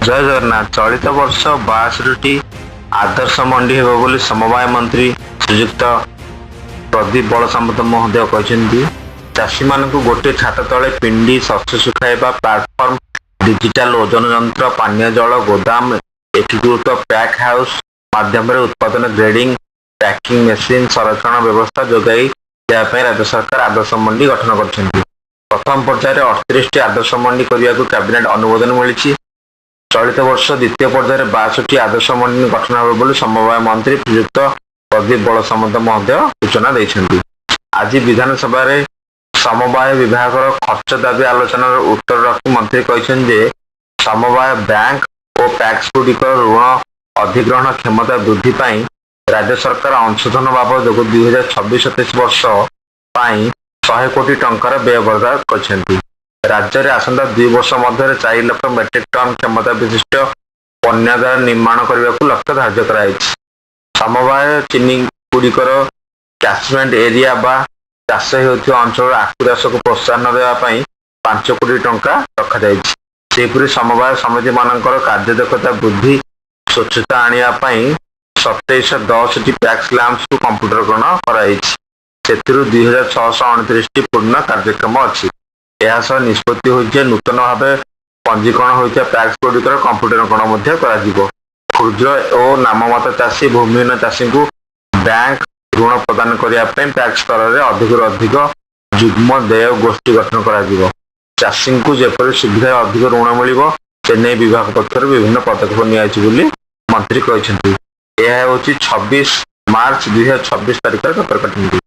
जय जगन्नाथ। चलित वर्ष 62टी आदर्श मंडी हेब बोली समवाय मंत्री श्रीयुक्त प्रदीप बलसामंत महोदय कहते। चाषी मान गोटे छात तले पिंडी शस्य सुखाइबा प्लाटफर्म डिजिटाल ओजन यंत्र पानीय जल गोदाम एकीकृत पैक हाउस माध्यम उत्पादन ग्रेडिंग पैकिंग मेसीन संरक्षण व्यवस्था जोगाई देवाई राज्य सरकार आदर्श मंडी गठन कर प्रथम पर्यायर 38टी आदर्श मंडी करने को कैबिनेट अनुमोदन मिली। चलित वर्ष द्वितीय पर्यायर 62टी आदर्श मंडी गठन हो समवाय मंत्री श्रीयुक्त प्रदीप बलसामंत महोदय सूचना देते। आज विधानसभा समवाय विभाग खर्च दाबी आलोचना उत्तर रखी मंत्री कहते समवाय बैंक और पैक्स गुड़िक ऋण अधिग्रहण क्षमता वृद्धि पाई राज्य सरकार अंशधन बाबद 2026-27 वर्ष 100 कोटी टंकार व्ययबराद कर राज्य में आसंता 2 वर्ष मध्य 4 लाख मेट्रिक टन क्षमता विशिष्ट पन्यागार निर्माण करने को लक्ष्य धार्य कर समवाय चीनी गुड़िकर कैचमेंट एरिया बा चाष होता अंचल आखु चाष को प्रोत्साहन देवाई 5 कोटी टंका रखा समवाय समिति मान कार्यदक्षता वृद्धि स्वच्छता आने 2710 पैक्स लैंप्स को कंप्यूटरकरण कर 2629टी पूर्ण कार्यक्रम अच्छी। यह निष्पत्ति होइछे नूतन भाव पंजीकरण होता पैक्स गुड़िकर कंप्यूटरकरण क्षुद्र और नाममात्र चाषी भूमिहीन चाषी को बैंक ऋण प्रदान करने पैक्स स्तर में अधिक जुग्म देय गोष्ठी गठन कर चाषी को जेपरी सुविधा अधिक ऋण मिल चेन्नई विभाग पक्षर विभिन्न पदक्षेप नि मंत्री कहते। यह हूँ 26 मार्च 2026 तारिख कतरकट।